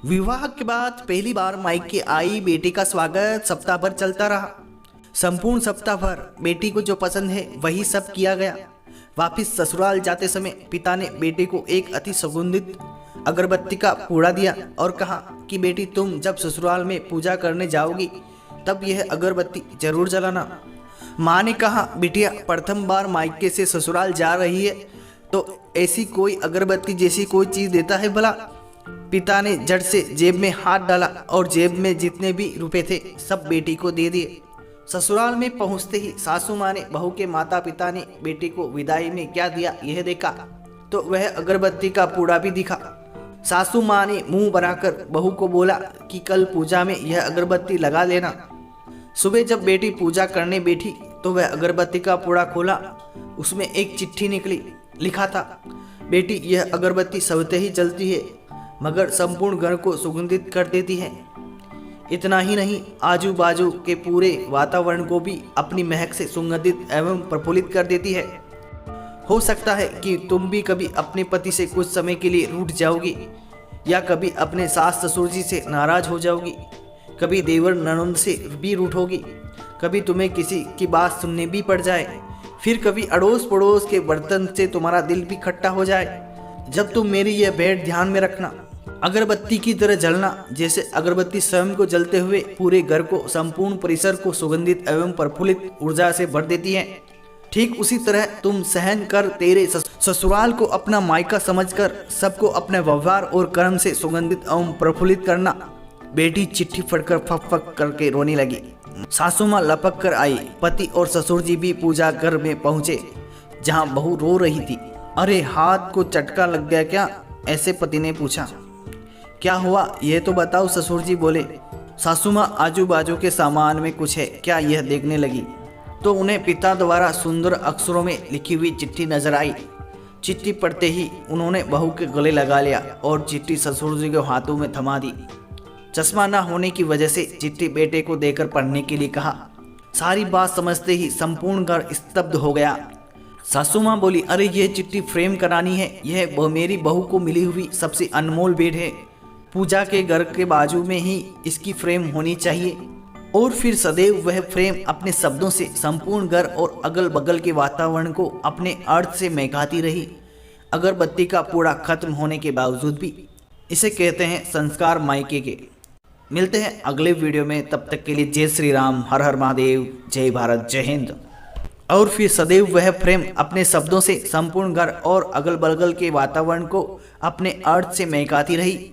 विवाह के बाद पहली बार मायके आई बेटी का स्वागत सप्ताह भर चलता रहा। संपूर्ण सप्ताह भर बेटी को जो पसंद है वही सब किया गया। वापिस ससुराल जाते समय पिता ने बेटे को एक अति सुगंधित अगरबत्ती का पूड़ा दिया और कहा कि बेटी तुम जब ससुराल में पूजा करने जाओगी तब यह अगरबत्ती जरूर जलाना। माँ ने कहा बिटिया प्रथम बार मायके से ससुराल जा रही है तो ऐसी कोई अगरबत्ती जैसी कोई चीज़ देता है भला। पिता ने झट से जेब में हाथ डाला और जेब में जितने भी रुपए थे सब बेटी को दे दिए। ससुराल में पहुंचते ही सासू माँ ने बहू के माता पिता ने बेटी को विदाई में क्या दिया यह देखा तो वह अगरबत्ती का पूड़ा भी दिखा। सासू माँ ने मुंह बनाकर बहू को बोला कि कल पूजा में यह अगरबत्ती लगा लेना। सुबह जब बेटी पूजा करने बैठी तो वह अगरबत्ती का पूड़ा खोला, उसमें एक चिट्ठी निकली। लिखा था, बेटी यह अगरबत्ती सबते ही जलती है मगर संपूर्ण घर को सुगंधित कर देती है। इतना ही नहीं, आजू बाजू के पूरे वातावरण को भी अपनी महक से सुगंधित एवं प्रफुल्लित कर देती है। हो सकता है कि तुम भी कभी अपने पति से कुछ समय के लिए रूठ जाओगी या कभी अपने सास ससुर जी से नाराज हो जाओगी, कभी देवर ननद से भी रूठोगी, कभी तुम्हें किसी की बात सुनने भी पड़ जाए, फिर कभी अड़ोस पड़ोस के बर्तन से तुम्हारा दिल भी खट्टा हो जाए। जब तुम मेरी यह भेंट ध्यान में रखना, अगरबत्ती की तरह जलना। जैसे अगरबत्ती स्वयं को जलते हुए पूरे घर को, संपूर्ण परिसर को सुगंधित एवं प्रफुल्लित ऊर्जा से भर देती है, ठीक उसी तरह तुम सहन कर तेरे ससुराल को अपना मायका समझकर सबको अपने व्यवहार और कर्म से सुगंधित एवं प्रफुल्लित करना। बेटी चिट्ठी पढ़कर फक फक करके रोने लगी। सासू माँ लपक कर आई। पति और ससुर जी भी पूजा घर में पहुंचे जहां बहू रो रही थी। अरे हाथ को चटका लग गया क्या? ऐसे पति ने पूछा। क्या हुआ यह तो बताओ, ससुर जी बोले। सासू माँ आजू बाजू के सामान में कुछ है क्या यह देखने लगी तो उन्हें पिता द्वारा सुंदर अक्षरों में लिखी हुई चिट्ठी नजर आई। चिट्ठी पढ़ते ही उन्होंने बहू के गले लगा लिया और चिट्ठी ससुर जी के हाथों में थमा दी। चश्मा न होने की वजह से चिट्ठी बेटे को देकर पढ़ने के लिए कहा। सारी बात समझते ही संपूर्ण घर स्तब्ध हो गया। सासू माँ बोली, अरे यह चिट्ठी फ्रेम करानी है, यह मेरी बहू को मिली हुई सबसे अनमोल भेंट है। पूजा के घर के बाजू में ही इसकी फ्रेम होनी चाहिए। और फिर सदैव वह फ्रेम अपने शब्दों से संपूर्ण घर और अगल बगल के वातावरण को अपने अर्थ से महकाती रही। अगरबत्ती का पूरा खत्म होने के बावजूद भी। इसे कहते हैं संस्कार मायके के। मिलते हैं अगले वीडियो में, तब तक के लिए जय श्री राम, हर हर महादेव, जय भारत, जय हिंद। और फिर सदैव वह फ्रेम अपने शब्दों से संपूर्ण घर और अगल बगल के वातावरण को अपने अर्थ से महकाती रही।